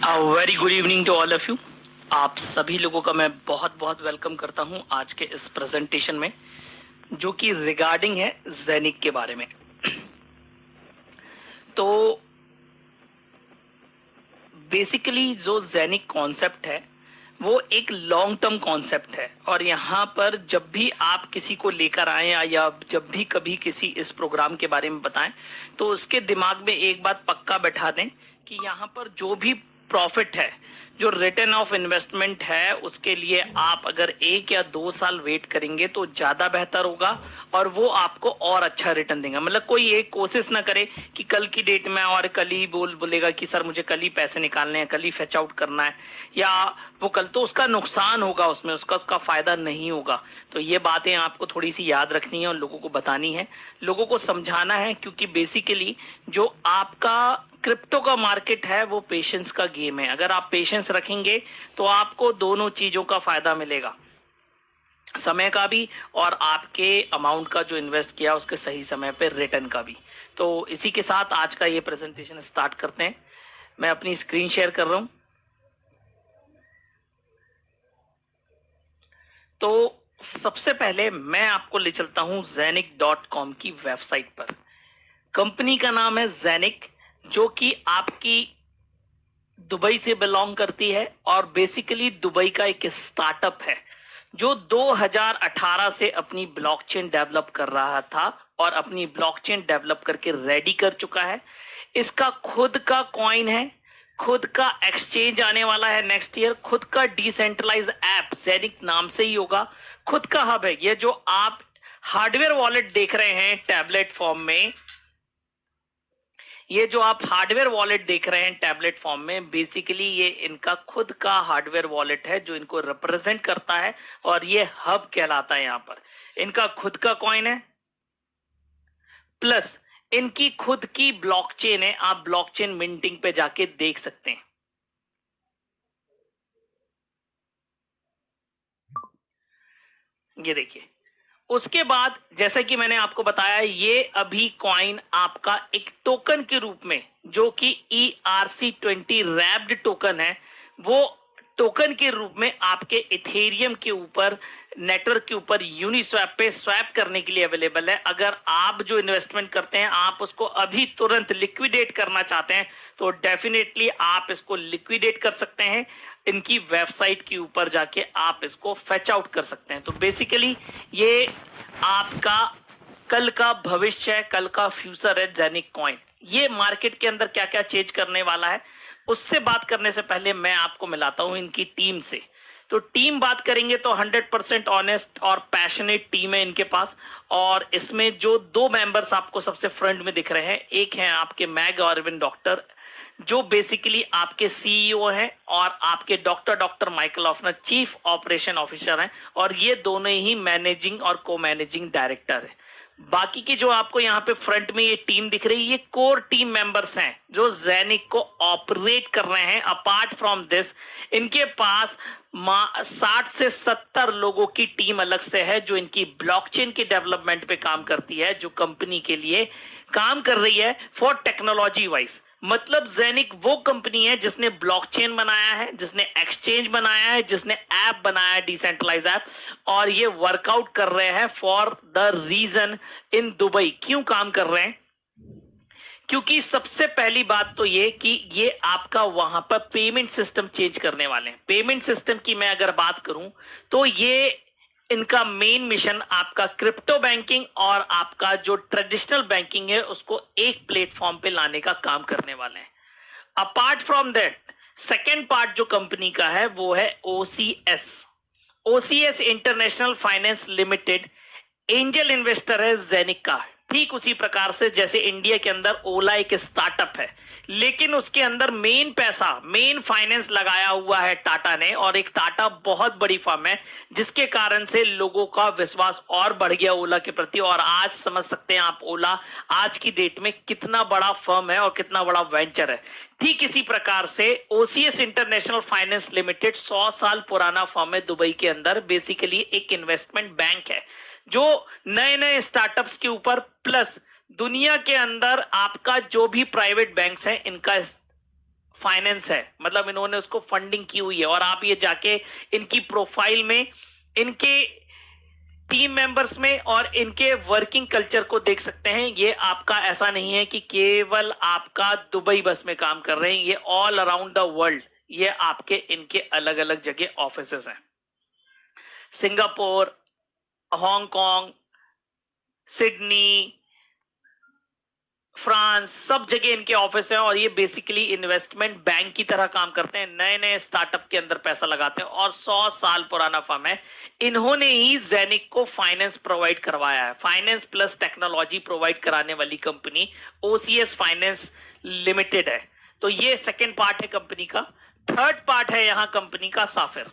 Very good evening to all of you. आप सभी लोगों का मैं बहुत बहुत वेलकम करता हूं आज के इस प्रेजेंटेशन में, जो कि रिगार्डिंग है ज़ेनिक के बारे में। तो बेसिकली जो ज़ेनिक कॉन्सेप्ट है वो एक लॉन्ग टर्म कॉन्सेप्ट है, और यहाँ पर जब भी आप किसी को लेकर आए या जब भी कभी किसी इस प्रोग्राम के बारे में बताएं तो उसके दिमाग में एक बात पक्का बैठा दें कि यहाँ पर जो भी प्रॉफिट है, जो रिटर्न ऑफ इन्वेस्टमेंट है, उसके लिए आप अगर 1 या 2 साल वेट करेंगे तो ज्यादा बेहतर होगा और वो आपको और अच्छा रिटर्न देगा। मतलब कोई एक कोशिश ना करे कि कल की डेट में और कल ही बोलेगा कि सर मुझे कल ही पैसे निकालने हैं, कल ही फेच आउट करना है, या वो कल तो उसका नुकसान होगा, उसमें उसका फायदा नहीं होगा। तो ये बातें आपको थोड़ी सी याद रखनी है और लोगों को बतानी है, लोगों को समझाना है, क्योंकि बेसिकली जो आपका क्रिप्टो का मार्केट है वो पेशेंस का गेम है। अगर आप पेशेंस रखेंगे तो आपको दोनों चीजों का फायदा मिलेगा, समय का भी और आपके अमाउंट का जो इन्वेस्ट किया उसके सही समय पे रिटर्न का भी। तो इसी के साथ आज का ये प्रेजेंटेशन स्टार्ट करते हैं। मैं अपनी स्क्रीन शेयर कर रहा हूं। तो सबसे पहले मैं आपको ले चलता हूं Zenic.com की वेबसाइट पर। कंपनी का नाम है Zenic, जो कि आपकी दुबई से बिलोंग करती है और बेसिकली दुबई का एक स्टार्टअप है जो 2018 से अपनी ब्लॉकचेन डेवलप कर रहा था और अपनी ब्लॉकचेन डेवलप करके रेडी कर चुका है। इसका खुद का कॉइन है, खुद का एक्सचेंज आने वाला है नेक्स्ट ईयर, खुद का डिसेंट्रलाइज ऐप ज़ेनिक नाम से ही होगा, खुद का हब है। ये जो आप हार्डवेयर वॉलेट देख रहे हैं टैबलेट फॉर्म में, ये जो आप हार्डवेयर वॉलेट देख रहे हैं टैबलेट फॉर्म में, बेसिकली ये इनका खुद का हार्डवेयर वॉलेट है जो इनको रिप्रेजेंट करता है और ये हब कहलाता है। यहां पर इनका खुद का कॉइन है, प्लस इनकी खुद की ब्लॉकचेन है। आप ब्लॉकचेन मिंटिंग पे जाके देख सकते हैं। ये देखिए, उसके बाद जैसा कि मैंने आपको बताया, ये अभी कॉइन आपका एक टोकन के रूप में, जो कि ERC20 रैप्ड टोकन है, वो टोकन के रूप में आपके इथेरियम के ऊपर, नेटवर्क के ऊपर यूनिस्वैप पे स्वैप करने के लिए अवेलेबल है। अगर आप जो इन्वेस्टमेंट करते हैं आप उसको अभी तुरंत लिक्विडेट करना चाहते हैं तो डेफिनेटली आप इसको लिक्विडेट कर सकते हैं। इनकी वेबसाइट के ऊपर जाके आप इसको फेच आउट कर सकते हैं। तो बेसिकली ये आपका कल का भविष्य है, कल का फ्यूचर है ज़ेनिक कॉइन। ये मार्केट के अंदर क्या क्या चेंज करने वाला है, उससे बात करने से पहले मैं आपको मिलाता हूं इनकी टीम से। तो टीम बात करेंगे तो 100% ऑनेस्ट और पैशनेट टीम है इनके पास, और इसमें जो 2 मेंबर्स आपको सबसे फ्रंट में दिख रहे हैं, एक है आपके मैग अरविंद डॉक्टर, जो बेसिकली आपके सीईओ हैं, और आपके doctor Michael Offner chief operation officer हैं, और ये दोनों ही मैनेजिंग और को मैनेजिंग डायरेक्टर है। बाकी की जो आपको यहाँ पे फ्रंट में ये टीम दिख रही है, ये कोर टीम मेंबर्स हैं जो ज़ेनिक को ऑपरेट कर रहे हैं। अपार्ट फ्रॉम दिस इनके पास 60 से 70 लोगों की टीम अलग से है जो इनकी ब्लॉकचेन के डेवलपमेंट पे काम करती है, जो कंपनी के लिए काम कर रही है फॉर टेक्नोलॉजी वाइज। मतलब ज़ेनिक वो कंपनी है जिसने ब्लॉकचेन बनाया है, जिसने एक्सचेंज बनाया है, जिसने ऐप बनाया है, डिसेंट्रलाइज ऐप, और ये वर्कआउट कर रहे हैं for the reason in Dubai. क्यों काम कर रहे हैं? क्योंकि सबसे पहली बात तो ये कि ये आपका वहां पर पेमेंट सिस्टम चेंज करने वाले हैं। पेमेंट सिस्टम की मैं अगर बात करूं तो ये इनका मेन मिशन आपका क्रिप्टो बैंकिंग और आपका जो ट्रेडिशनल बैंकिंग है उसको एक प्लेटफॉर्म पे लाने का काम करने वाले हैं। Apart from that second part जो कंपनी का है वो है OCS। OCS international finance limited angel investor है ज़ेनिक का। ठीक उसी प्रकार से जैसे इंडिया के अंदर ओला एक स्टार्टअप है, लेकिन उसके अंदर मेन पैसा, मेन फाइनेंस लगाया हुआ है टाटा ने, और एक टाटा बहुत बड़ी फर्म है जिसके कारण से लोगों का विश्वास और बढ़ गया ओला के प्रति। और आज समझ सकते हैं आप ओला आज की डेट में कितना बड़ा फर्म है और कितना बड़ा वेंचर है। ठीक इसी प्रकार से OCS इंटरनेशनल फाइनेंस लिमिटेड 100 साल पुराना फर्म है दुबई के अंदर। बेसिकली एक इन्वेस्टमेंट बैंक है जो नए नए स्टार्टअप्स के ऊपर, प्लस दुनिया के अंदर आपका जो भी प्राइवेट बैंक्स हैं इनका फाइनेंस है, मतलब इन्होंने उसको फंडिंग की हुई है। और आप ये जाके इनकी प्रोफाइल में, इनके टीम मेंबर्स में और इनके वर्किंग कल्चर को देख सकते हैं। ये आपका ऐसा नहीं है कि केवल आपका दुबई बस में काम कर रहे हैं, ये ऑल अराउंड द वर्ल्ड ये आपके इनके अलग अलग जगह ऑफिसेस हैं। सिंगापुर, हांगकांग, सिडनी, फ्रांस, सब जगह इनके ऑफिस हैं। और ये बेसिकली इन्वेस्टमेंट बैंक की तरह काम करते हैं, नए नए स्टार्टअप के अंदर पैसा लगाते हैं। और 100 साल पुराना फर्म है। इन्होंने ही जेनिक को फाइनेंस प्रोवाइड करवाया है। फाइनेंस प्लस टेक्नोलॉजी प्रोवाइड कराने वाली कंपनी ओसीएस फाइनेंस लिमिटेड है। तो ये सेकेंड पार्ट है कंपनी का। थर्ड पार्ट है यहां कंपनी का साफिर।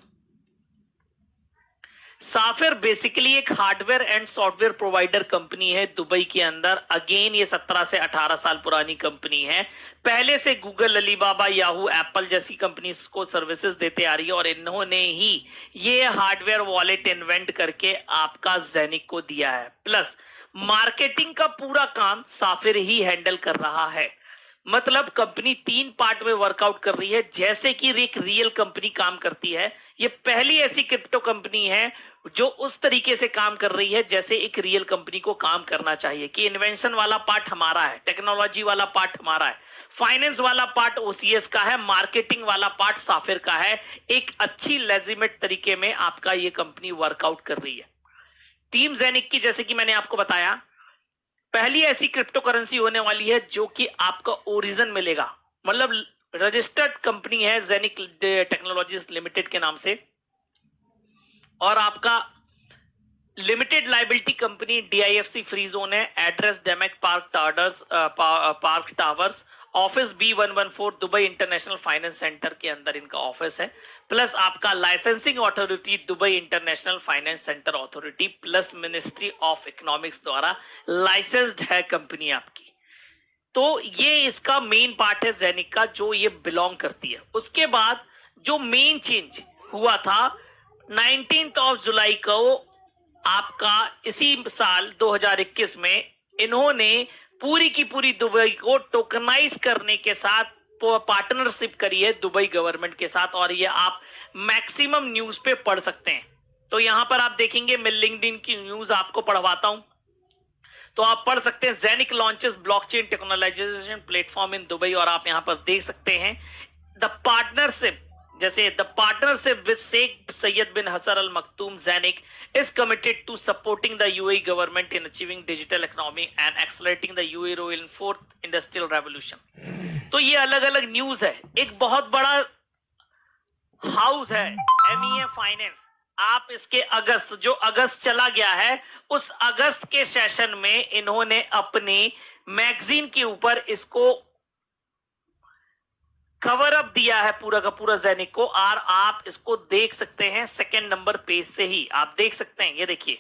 साफिर बेसिकली एक hardware and software provider company है दुबई के अंदर। अगेन ये 17 से 18 साल पुरानी कंपनी है। पहले से गूगल, अलीबाबा, याहू, एप्पल जैसी कंपनीज को सर्विसेज देते आ रही है। और इन्होंने ही ये हार्डवेयर वॉलेट इन्वेंट करके आपका जेनिक को दिया है। प्लस मार्केटिंग का पूरा काम साफिर ही हैंडल कर रहा है। मतलब कंपनी 3 पार्ट में वर्कआउट कर रही है, जैसे कि एक रियल कंपनी काम करती है। ये पहली ऐसी क्रिप्टो कंपनी है जो उस तरीके से काम कर रही है जैसे एक रियल कंपनी को काम करना चाहिए, कि इन्वेंशन वाला पार्ट हमारा है, टेक्नोलॉजी वाला पार्ट हमारा है, फाइनेंस वाला पार्ट ओसीएस का है, मार्केटिंग वाला पार्ट साफिर का है। एक अच्छी लेजिमेट तरीके में आपका ये कंपनी वर्कआउट कर रही है। टीम जेनिक की, जैसे कि मैंने आपको बताया, पहली ऐसी क्रिप्टो करेंसी होने वाली है जो कि आपका ओरिजिन मिलेगा। मतलब रजिस्टर्ड कंपनी है जेनिक टेक्नोलॉजीज लिमिटेड के नाम से। और आपका limited liability company DIFC free zone है। एड्रेस डेमेक park towers, office B114 Dubai international finance centre के अंदर इनका ऑफिस है। प्लस आपका licensing authority Dubai international finance centre authority plus ministry of economics द्वारा लाइसेंस्ड है कंपनी आपकी। तो ये इसका मेन पार्ट है जेनिक का, जो ये बिलोंग करती है। उसके बाद जो मेन चेंज हुआ था 19 जुलाई को आपका इसी साल 2021 में, इन्होंने पूरी की पूरी दुबई को टोकनाइज करने के साथ पार्टनरशिप करी है दुबई गवर्नमेंट के साथ। और ये आप मैक्सिमम न्यूज पे पढ़ सकते हैं। तो यहां पर आप देखेंगे, मैं लिंक्डइन की न्यूज आपको पढ़वाता हूं, तो आप पढ़ सकते हैं Genic launches blockchain technologization platform in Dubai. और आप यहां पर देख सकते हैं द पार्टनरशिप, जैसे the partnership with Sheikh Sayed bin Hasan Al Maktoum Genic is committed to supporting the UAE government in achieving digital economy and accelerating the UAE role in fourth industrial revolution। तो ये अलग अलग news है। एक बहुत बड़ा house है MEA finance. आप इसके अगस्त, जो अगस्त चला गया है, उस अगस्त के सेशन में इन्होंने अपने मैगजीन के ऊपर इसको कवर अप दिया है पूरा का पूरा जेनिक को। और आप इसको देख सकते हैं सेकंड नंबर पेज से ही आप देख सकते हैं। ये देखिए,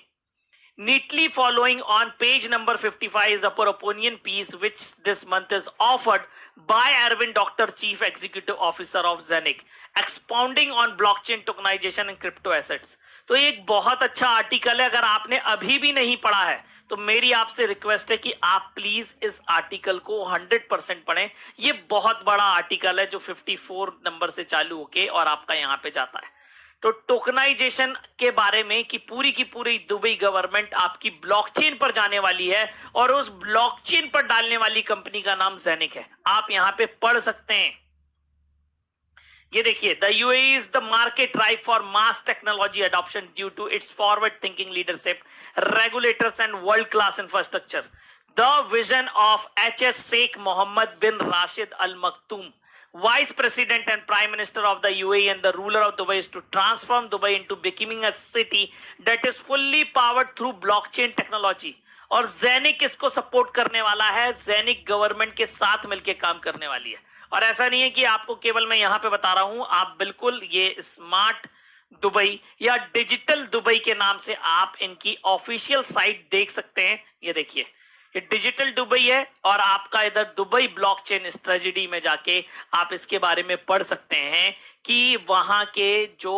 neatly following on page number 55 is upper opinion piece which this month is offered by Arvind doctor, chief executive officer of Genic, expounding on blockchain tokenization and crypto assets. तो ये एक बहुत अच्छा आर्टिकल है। अगर आपने अभी भी नहीं पढ़ा है तो मेरी आपसे रिक्वेस्ट है कि आप प्लीज इस आर्टिकल को 100% पढ़ें। ये बहुत बड़ा आर्टिकल है जो 54 नंबर से चालू होके और आपका यहां पे जाता है। तो टोकनाइजेशन के बारे में कि पूरी की पूरी दुबई गवर्नमेंट आपकी ब्लॉकचेन पर जाने वाली है और उस ब्लॉकचेन पर डालने वाली कंपनी का नाम जेनिक है। आप यहां पे पढ़ सकते हैं। ये देखिए, the UAE is the market ripe for mass technology adoption due to its forward thinking leadership, regulators and world class infrastructure. The vision of HS Sheikh Mohammed bin Rashid Al Maktoum, Vice President and Prime Minister of the UAE and the ruler of Dubai, is to transform Dubai into becoming a city that is fully powered through blockchain technology। और genic इसको support करने वाला है, genic government के साथ मिलकर काम करने वाली है। और ऐसा नहीं है कि आपको केवल मैं यहां पे बता रहा हूं, आप बिल्कुल ये स्मार्ट दुबई या डिजिटल दुबई के नाम से आप इनकी ऑफिशियल साइट देख सकते हैं। ये देखिए, ये डिजिटल दुबई है और आपका इधर दुबई ब्लॉकचेन स्ट्रेटजी में जाके आप इसके बारे में पढ़ सकते हैं कि वहां के जो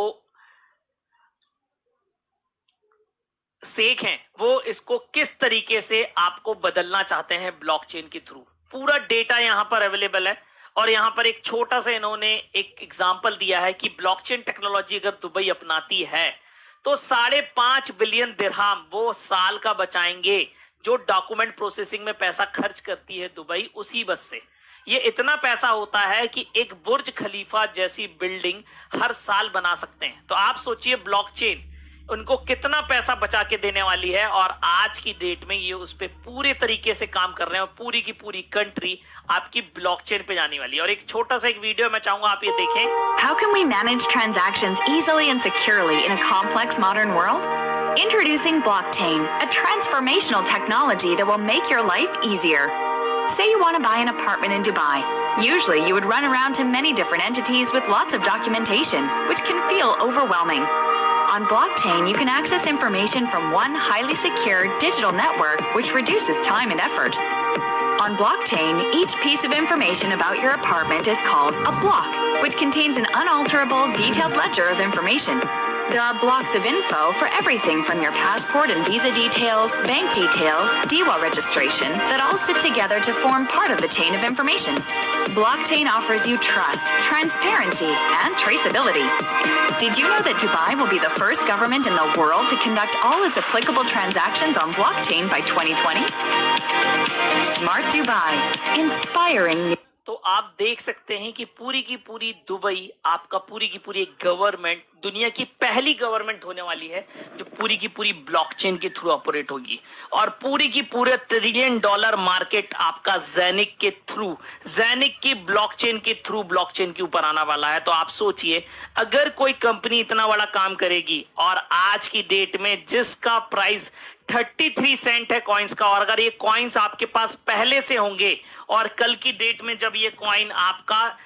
शेख हैं वो इसको किस तरीके से आपको बदलना चाहते हैं ब्लॉकचेन के थ्रू। पूरा डेटा यहां पर अवेलेबल है और यहां पर एक छोटा सा इन्होंने एक एग्जांपल दिया है कि ब्लॉकचेन टेक्नोलॉजी अगर दुबई अपनाती है तो 5.5 बिलियन दिरहम वो साल का बचाएंगे, जो डॉक्यूमेंट प्रोसेसिंग में पैसा खर्च करती है दुबई उसी बस से। ये इतना पैसा होता है कि एक बुर्ज खलीफा जैसी बिल्डिंग हर साल बना सकते हैं। तो आप सोचिए ब्लॉकचेन उनको कितना पैसा बचा के देने वाली है, और आज की डेट में ये उस पे पूरे तरीके से काम कर रहे हैं और पूरी की पूरी कंट्री आपकी ब्लॉकचेन पे जाने वाली है। और एक छोटा सा एक वीडियो मैं चाहूंगा आप ये देखें। How can we manage transactions easily and securely in a complex modern world? Introducing blockchain, a transformational technology that will make your life easier. Say you want to buy an apartment in Dubai. Usually you would run around to many different entities with lots of documentation, which can feel overwhelming. On blockchain, you can access information from one highly secure digital network, which reduces time and effort. On blockchain, each piece of information about your apartment is called a block, which contains an unalterable, detailed ledger of information. There are blocks of info for everything from your passport and visa details, bank details, DWA registration, that all sit together to form part of the chain of information. Blockchain offers you trust, transparency, and traceability. Did you know that Dubai will be the first government in the world to conduct all its applicable transactions on blockchain by 2020? Smart Dubai, inspiring. तो आप देख सकते हैं कि पूरी की पूरी Dubai आपका पूरी की पूरी गवर्नमेंट, दुनिया की पहली गवर्नमेंट होने वाली है जो पूरी की पूरी ब्लॉकचेन के थ्रू ऑपरेट होगी। और पूरी की पूरे $1 ट्रिलियन मार्केट आपका ज़ेनिक के थ्रू, ज़ेनिक की ब्लॉकचेन के थ्रू ब्लॉकचेन के ऊपर आना वाला है। तो आप सोचिए अगर कोई कंपनी इतना बड़ा काम करेगी, और आज की डेट में जिसका प्राइस 33 सेंट है कॉइन्स का, और अगर ये कॉइन्स आपके पास पहले से होंगे और कल की डेट में जब ये कॉइन आपका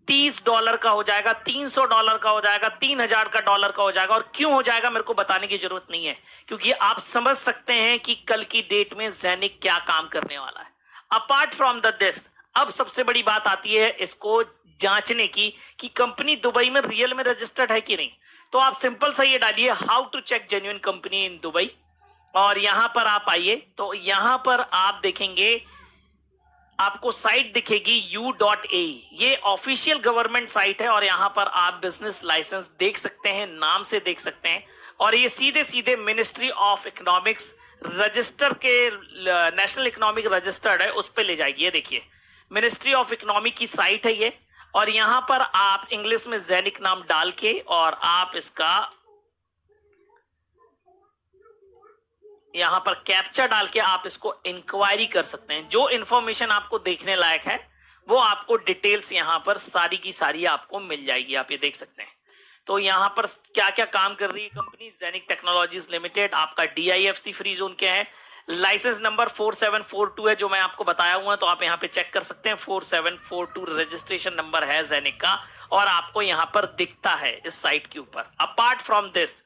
$30 का हो जाएगा, $300 का हो जाएगा, $3000 का डॉलर का हो जाएगा। और क्यों हो जाएगा मेरे को बताने की जरूरत नहीं है, क्योंकि आप समझ सकते हैं कि कल की डेट में ज़ेनिक क्या काम करने वाला है। अपार्ट फ्रॉम दिस, अब सबसे बड़ी बात आती है इसको जांचने की कि कंपनी दुबई में रियल में रजिस्टर्ड है कि नहीं। तो आप सिंपल सा ये डालिए how to check genuine company in Dubai, और यहां पर आप आइए तो यहां पर आप देखेंगे आपको साइट दिखेगी u.ae, ये ऑफिशियल गवर्नमेंट साइट है। और यहां पर आप बिजनेस लाइसेंस देख सकते हैं, नाम से देख सकते हैं, और ये सीधे सीधे मिनिस्ट्री ऑफ इकोनॉमिक्स रजिस्टर के नेशनल इकोनॉमिक रजिस्टर्ड है उस पर ले जाएगी। ये देखिए मिनिस्ट्री ऑफ इकोनॉमी की साइट है ये, और यहां पर आप इंग्लिश में ज़ेनिक नाम डाल के और आप इसका यहां पर कैप्चा डाल के आप इसको इंक्वायरी कर सकते हैं। जो इंफॉर्मेशन आपको देखने लायक है वो आपको डिटेल्स यहां पर सारी की सारी आपको मिल जाएगी। आप ये देख सकते हैं। तो यहां पर क्या क्या काम कर रही है कंपनी ज़ेनिक टेक्नोलॉजीज लिमिटेड, आपका DIFC फ्री जोन क्या है, लाइसेंस नंबर 4742 है जो मैं आपको बताया हुआ है, तो आप यहाँ पे चेक कर सकते हैं। 4742 रजिस्ट्रेशन नंबर है ज़ेनिक का, और आपको यहाँ पर दिखता है इस साइट के ऊपर। अपार्ट फ्रॉम दिस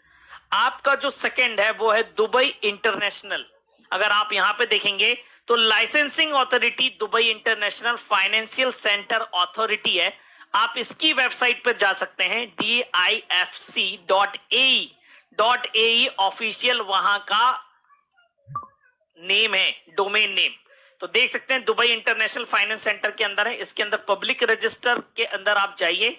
आपका जो सेकंड है वो है दुबई इंटरनेशनल। अगर आप यहां पे देखेंगे तो licensing authority Dubai international financial centre authority है। आप इसकी वेबसाइट पर जा सकते हैं, DIFC.ae ऑफिशियल वहां का नेम है, डोमेन नेम। तो देख सकते हैं दुबई इंटरनेशनल फाइनेंस सेंटर के अंदर है, इसके अंदर पब्लिक रजिस्टर के अंदर आप जाइए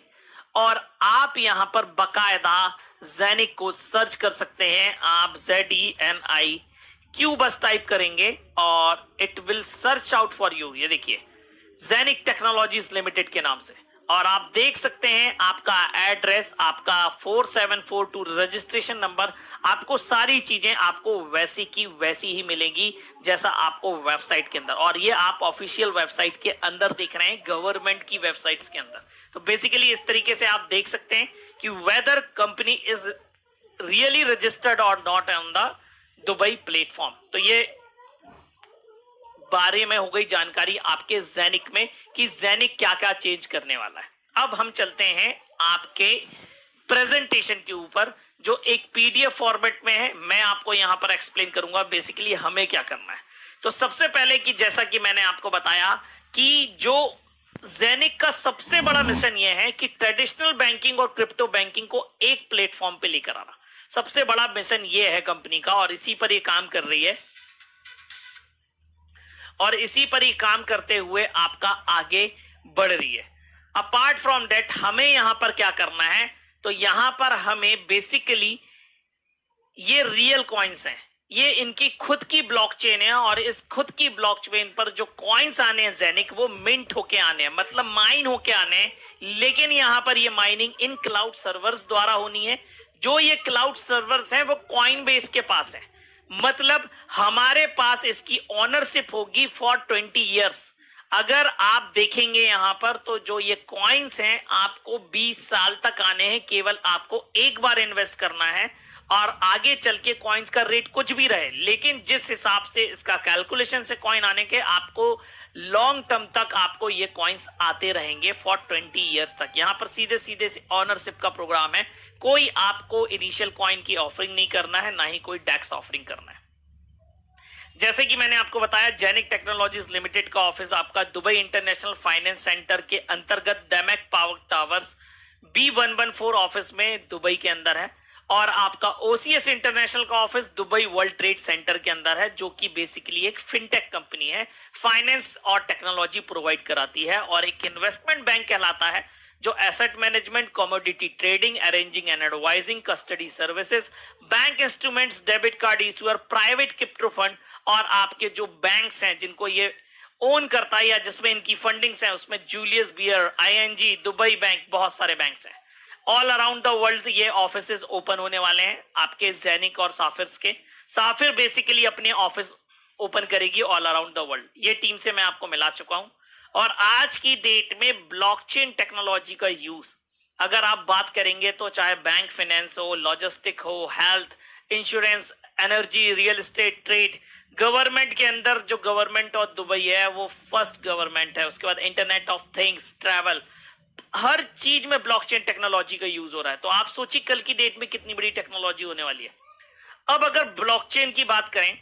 और आप यहां पर बकायदा ज़ेनिक को सर्च कर सकते हैं। आप ZENIQ बस टाइप करेंगे और it will search out for you. ये देखिए ज़ेनिक टेक्नोलॉजीज लिमिटेड के नाम से, और आप देख सकते हैं आपका एड्रेस, आपका 4742 रजिस्ट्रेशन नंबर, आपको सारी चीजें आपको वैसी की वैसी ही मिलेंगी जैसा आपको वेबसाइट के अंदर। और ये आप ऑफिशियल वेबसाइट के अंदर देख रहे हैं, गवर्नमेंट की वेबसाइट्स के अंदर। तो बेसिकली इस तरीके से आप देख सकते हैं कि whether company is really registered और not on the Dubai platform. तो ये बारे में हो गई जानकारी आपके ज़ेनिक में कि ज़ेनिक क्या क्या चेंज करने वाला है। अब हम चलते हैं आपके प्रेजेंटेशन के ऊपर जो एक PDF फॉर्मेट में है। मैं आपको यहां पर एक्सप्लेन करूंगा बेसिकली हमें क्या करना है। तो सबसे पहले कि जैसा कि मैंने आपको बताया कि जो ज़ेनिक का सबसे बड़ा मिशन यह है कि ट्रेडिशनल बैंकिंग और क्रिप्टो बैंकिंग को एक प्लेटफॉर्म पे लेकर आना सबसे बड़ा मिशन यह है कंपनी का, और इसी पर ये काम कर रही है। और इसी पर ही काम करते हुए आपका आगे बढ़ रही है। अपार्ट फ्रॉम दैट हमें यहां पर क्या करना है, तो यहां पर हमें बेसिकली ये रियल कॉइन्स हैं, ये इनकी खुद की ब्लॉकचेन है और इस खुद की ब्लॉकचेन पर जो कॉइन्स आने हैं ज़ेनिक, वो मिंट होके आने हैं, मतलब माइन होके आने हैं। लेकिन यहां पर ये माइनिंग इन क्लाउड सर्वर्स द्वारा होनी है। जो ये क्लाउड सर्वर्स हैं वो कॉइन बेस के पास है, मतलब हमारे पास इसकी ओनरशिप होगी फॉर 20 ईयर्स। अगर आप देखेंगे यहां पर तो जो ये कॉइन्स हैं आपको 20 साल तक आने हैं, केवल आपको एक बार इन्वेस्ट करना है और आगे चल के कॉइन्स का रेट कुछ भी रहे। लेकिन जिस हिसाब से इसका कैलकुलेशन से कॉइन आने के, आपको लॉन्ग टर्म तक आपको ये कॉइन्स आते रहेंगे फॉर 20 ईयर्स तक। यहां पर सीधे सीधे ऑनरशिप का प्रोग्राम है, कोई आपको इनिशियल कॉइन की ऑफरिंग नहीं करना है, ना ही कोई डैक्स ऑफरिंग करना है। जैसे कि मैंने आपको बताया, जेनिक टेक्नोलॉजीज लिमिटेड का ऑफिस आपका दुबई इंटरनेशनल फाइनेंस सेंटर के अंतर्गत डेमेक पावर टावर्स B114 ऑफिस में दुबई के अंदर है, और आपका OCS इंटरनेशनल का office Dubai world trade centre के अंदर है, जो कि बेसिकली एक फिनटेक कंपनी है, फाइनेंस और टेक्नोलॉजी प्रोवाइड कराती है, और एक इन्वेस्टमेंट बैंक कहलाता है जो asset management, commodity trading, arranging and advising, custody services, bank instruments, debit card issuer, private crypto fund, और आपके जो बैंक्स हैं जिनको ये ओन करता है या जिसमें इनकी फंडिंग्स हैं, उसमें Julius Baer, ING, Dubai bank, बहुत सारे बैंक्स हैं। ऑल अराउंड द वर्ल्ड ये ऑफिसेज ओपन होने वाले हैं आपके ज़ेनिक और साफिर्स के। साफिर बेसिकली अपने ऑफिस ओपन करेगी ऑल अराउंड द वर्ल्ड। ये टीम से मैं आपको मिला चुका हूं। और आज की डेट में ब्लॉकचेन टेक्नोलॉजी का यूज अगर आप बात करेंगे तो चाहे बैंक फाइनेंस हो, लॉजिस्टिक हो, health, insurance, energy, real estate, trade, government के अंदर जो गवर्नमेंट ऑफ दुबई है वो फर्स्ट गवर्नमेंट है, उसके बाद इंटरनेट ऑफ थिंग्स, ट्रैवल, हर चीज में ब्लॉकचेन टेक्नोलॉजी का यूज हो रहा है। तो आप सोचिए कल की डेट में कितनी बड़ी टेक्नोलॉजी होने वाली है। अब अगर ब्लॉकचेन की बात करें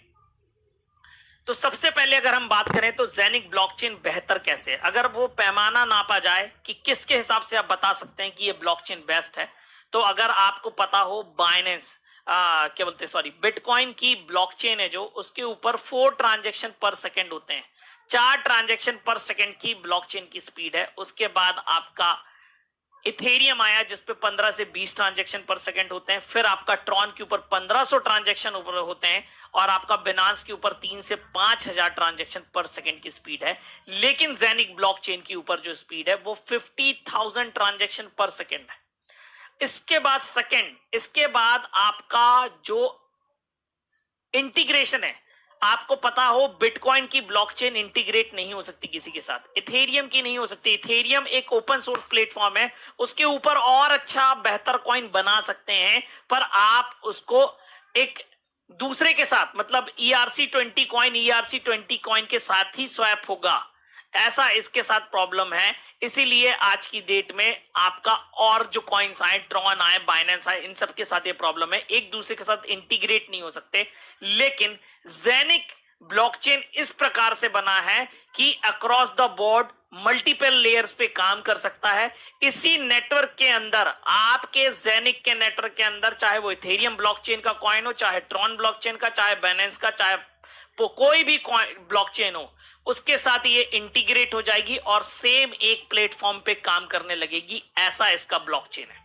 तो सबसे पहले अगर हम बात करें तो ज़ेनिक ब्लॉकचेन बेहतर कैसे है, अगर वो पैमाना नापा जाए कि किसके हिसाब से आप बता सकते हैं कि ये ब्लॉकचेन बेस्ट है, तो अगर आपको पता हो बाइनेंस क्या बोलते हैं, सॉरी, बिटकॉइन की ब्लॉकचेन है जो, उसके ऊपर 4 ट्रांजैक्शन पर सेकंड होते हैं, 4 ट्रांजैक्शन पर सेकंड की ब्लॉकचेन की स्पीड है। उसके बाद आपका इथेरियम आया जिसपे 15 से 20 ट्रांजैक्शन पर सेकंड होते हैं, फिर आपका ट्रॉन के ऊपर 1500 ट्रांजैक्शन ऊपर होते हैं, और आपका बिनांस के ऊपर 3 से 5000 ट्रांजैक्शन पर सेकंड की स्पीड है। लेकिन ज़ेनिक ब्लॉकचेन की ऊपर जो स्पीड है वो 50,000 ट्रांजैक्शन पर सेकंड है। इसके बाद आपका जो इंटीग्रेशन है, आपको पता हो बिटकॉइन की ब्लॉकचेन इंटीग्रेट नहीं हो सकती किसी के साथ, इथेरियम की नहीं हो सकती। इथेरियम एक ओपन सोर्स प्लेटफॉर्म है, उसके ऊपर और अच्छा बेहतर कॉइन बना सकते हैं, पर आप उसको एक दूसरे के साथ, मतलब ERC20 कॉइन के साथ ही स्वैप होगा, ऐसा इसके साथ प्रॉब्लम है। इसीलिए आज की डेट में आपका और जो कॉइन्स आए, ट्रॉन आए, बाइनेंस आए, इन सब के साथ ये प्रॉब्लम है, एक दूसरे के साथ इंटीग्रेट नहीं हो सकते। लेकिन ज़ेनिक ब्लॉकचेन इस प्रकार से बना है कि across the board multiple layers पे काम कर सकता है। इसी नेटवर्क के अंदर, आपके ज़ेनिक के नेटवर्क के अंदर, चाहे वो इथेरियम ब्लॉकचेन का कॉइन हो, चाहे ट्रॉन ब्लॉकचेन का, चाहे बाइनेंस का, चाहे कोई भी ब्लॉकचेन हो, उसके साथ ये इंटीग्रेट हो जाएगी और सेम एक प्लेटफॉर्म पे काम करने लगेगी। ऐसा इसका ब्लॉकचेन है।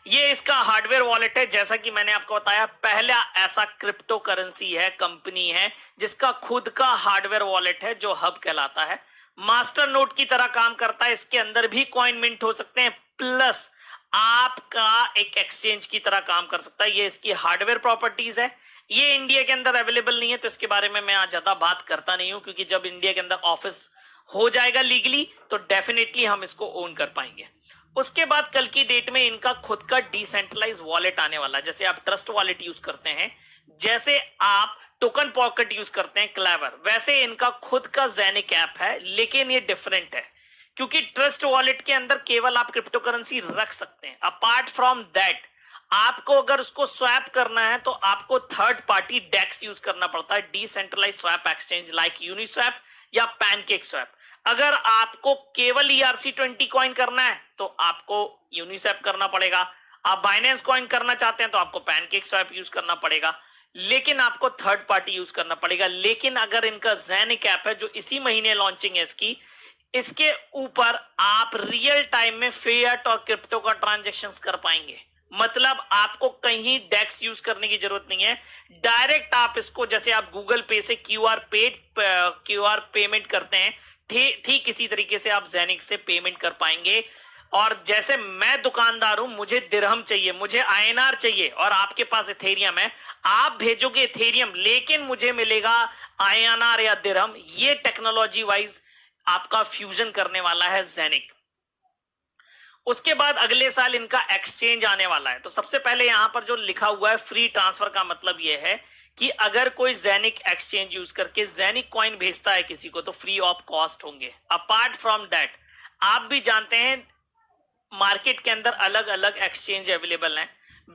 ये इसका हार्डवेयर वॉलेट है, जैसा कि मैंने आपको बताया, पहला ऐसा क्रिप्टो करेंसी है, कंपनी है जिसका खुद का हार्डवेयर वॉलेट है जो हब कहलाता है। मास्टर नोड की तरह काम करता है, इसके अंदर भी कॉइन मिंट हो सकते हैं, प्लस आपका एक एक्सचेंज की तरह काम कर सकता है। ये इसकी हार्डवेयर प्रॉपर्टीज है। ये इंडिया के अंदर अवेलेबल नहीं है, तो इसके बारे में मैं आज ज्यादा बात करता नहीं हूं, क्योंकि जब इंडिया के अंदर ऑफिस हो जाएगा लीगली तो डेफिनेटली हम इसको ओन कर पाएंगे। उसके बाद कल की डेट में इनका खुद का डिसेंट्रलाइज वॉलेट आने वाला है। जैसे आप ट्रस्ट वॉलेट यूज करते हैं, जैसे आप टोकन पॉकेट यूज करते हैं क्लेवर, वैसे इनका खुद का ज़ेनिक ऐप है। लेकिन ये डिफरेंट है, क्योंकि ट्रस्ट वॉलेट के अंदर केवल आप क्रिप्टो करेंसी रख सकते हैं। अपार्ट फ्रॉम दैट, आपको अगर उसको स्वैप करना है तो आपको थर्ड पार्टी डेक्स यूज करना पड़ता है, decentralize swap exchange like Uniswap या पैनकेक स्वैप। अगर आपको केवल ERC20 कॉइन करना है तो आपको यूनिस्वैप करना पड़ेगा। आप बाइनेंस कॉइन करना चाहते हैं तो आपको पैनकेक स्वैप यूज करना पड़ेगा, लेकिन आपको थर्ड पार्टी यूज करना पड़ेगा। लेकिन अगर इनका ज़ेनिक ऐप है जो इसी महीने लॉन्चिंग है इसकी, इसके ऊपर आप रियल टाइम में फिएट और क्रिप्टो का ट्रांजैक्शंस कर पाएंगे। मतलब आपको कहीं डेक्स यूज करने की जरूरत नहीं है, डायरेक्ट आप इसको, जैसे आप गूगल पे से क्यूआर पेमेंट करते हैं, ठीक इसी तरीके से आप ज़ेनिक से पेमेंट कर पाएंगे। और जैसे मैं दुकानदार हूं, मुझे दिरहम चाहिए, मुझे आईएनआर चाहिए, और आपके पास इथेरियम है, आप भेजोगे इथेरियम लेकिन मुझे मिलेगा आईएनआर या दिरहम। ये टेक्नोलॉजी वाइज आपका फ्यूजन करने वाला है ज़ेनिक। उसके बाद अगले साल इनका एक्सचेंज आने वाला है। तो सबसे पहले यहां पर जो लिखा हुआ है फ्री ट्रांसफर का मतलब यह है कि अगर कोई ज़ेनिक एक्सचेंज यूज करके ज़ेनिक कॉइन भेजता है किसी को तो फ्री ऑफ कॉस्ट होंगे। अपार्ट फ्रॉम दैट, आप भी जानते हैं मार्केट के अंदर अलग अलग एक्सचेंज अवेलेबल हैं।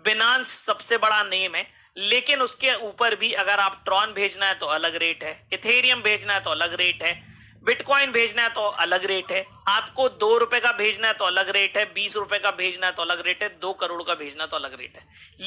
बिनांस सबसे बड़ा नेम है, लेकिन उसके ऊपर भी अगर आप ट्रॉन भेजना है तो अलग रेट है, इथेरियम भेजना है तो अलग रेट है, बिटकॉइन भेजना है तो अलग रेट है, आपको 2 रुपए का भेजना है तो अलग रेट है, 20 रुपए का भेजना है तो अलग रेट है, 2 करोड़ का भेजना तो अलग रेट है।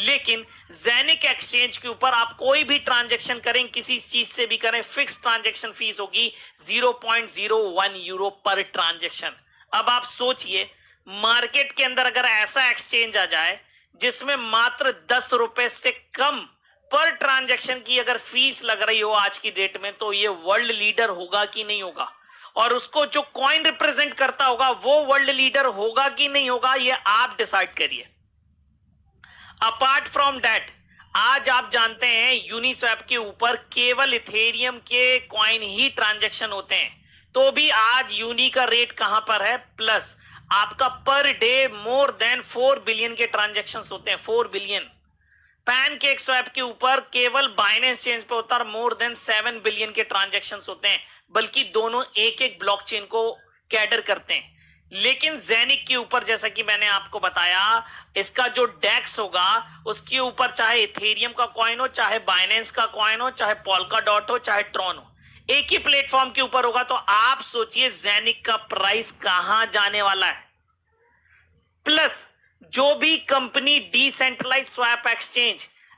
लेकिन ज़ेनिक एक्सचेंज के ऊपर आप कोई भी ट्रांजेक्शन करें, किसी चीज से भी करें, फिक्स ट्रांजेक्शन फीस होगी 0.01 यूरो पर ट्रांजेक्शन। अब आप सोचिए, मार्केट के अंदर अगर ऐसा एक्सचेंज आ जाए जिसमें मात्र 10 रुपए से कम पर ट्रांजैक्शन की अगर फीस लग रही हो आज की डेट में, तो ये वर्ल्ड लीडर होगा कि नहीं होगा? और उसको जो कॉइन रिप्रेजेंट करता होगा वो वर्ल्ड लीडर होगा कि नहीं होगा, ये आप डिसाइड करिए। अपार्ट फ्रॉम दैट, आज आप जानते हैं यूनिस्वैप के ऊपर केवल इथेरियम के कॉइन ही ट्रांजैक्शन होते हैं, तो भी आज यूनी का रेट कहां पर है? प्लस। आपका per day more than 4 billion के ट्रांजैक्शंस होते हैं, 4 बिलियन। पैनकेक स्वैप के ऊपर केवल बाइनेंस चेन पे होता है मोर देन 7 बिलियन के ट्रांजैक्शंस होते हैं, बल्कि दोनों एक एक ब्लॉकचेन को कैटर करते हैं। लेकिन ज़ेनिक के ऊपर, जैसा कि मैंने आपको बताया, इसका जो डेक्स होगा उसके ऊपर चाहे इथेरियम का कॉइन हो, चाहे बाइनेंस का कॉइन हो, चाहे पोल्का डॉट हो, चाहे ट्रॉन हो, एक ही प्लेटफॉर्म के ऊपर होगा। तो आप सोचिए ज़ेनिक का प्राइस कहां जाने वाला है। प्लस जो भी कंपनी डिसेंट्रलाइज स्वैप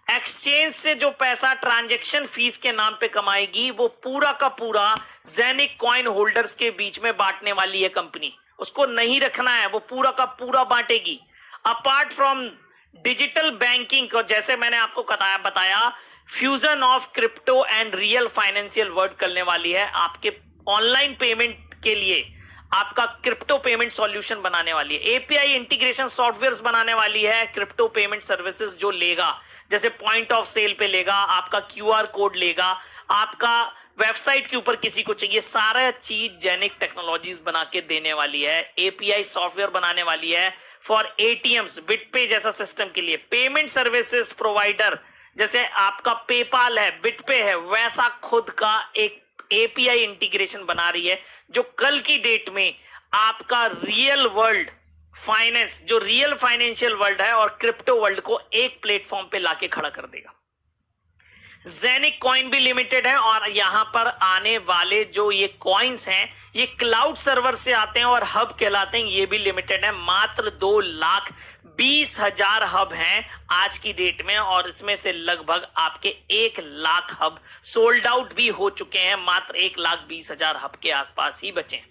एक्सचेंज से जो पैसा ट्रांजैक्शन फीस के नाम पे कमाएगी, वो पूरा का पूरा ज़ेनिक कॉइन होल्डर्स के बीच में बांटने वाली है कंपनी। उसको नहीं रखना है, वो पूरा का पूरा बांटेगी। अपार्ट फ्रॉम डिजिटल बैंकिंग को, जैसे मैंने आपको बताया fusion of crypto and real financial world करने वाली है। आपके ऑनलाइन पेमेंट के लिए आपका क्रिप्टो पेमेंट सॉल्यूशन बनाने वाली है, एपीआई इंटीग्रेशन सॉफ्टवेयर्स बनाने वाली है, क्रिप्टो पेमेंट सर्विसेज जो लेगा, जैसे पॉइंट ऑफ सेल पे लेगा, आपका क्यूआर कोड लेगा, आपका वेबसाइट के ऊपर किसी को चाहिए, सारा चीज ज़ेनिक टेक्नोलॉजीज बना के देने वाली है। एपीआई सॉफ्टवेयर बनाने वाली है फॉर एटीएम्स, बिटपे जैसा सिस्टम के लिए। पेमेंट सर्विसेज प्रोवाइडर, जैसे आपका पेपाल है, बिटपे है, वैसा खुद का एक एपीआई इंटीग्रेशन बना रही है, जो कल की डेट में आपका रियल वर्ल्ड फाइनेंस, जो रियल फाइनेंशियल वर्ल्ड है और क्रिप्टो वर्ल्ड को एक प्लेटफॉर्म पे लाके खड़ा कर देगा। ज़ेनिक कॉइन भी लिमिटेड है, और यहां पर आने वाले जो ये कॉइन्स हैं, ये क्लाउड सर्वर से आते हैं और हब कहलाते हैं, ये भी लिमिटेड है। मात्र 2,20,000 हब हैं आज की डेट में, और इसमें से लगभग आपके 1 लाख हब सोल्ड आउट भी हो चुके हैं। मात्र 1,20,000 हब के आसपास ही बचे हैं।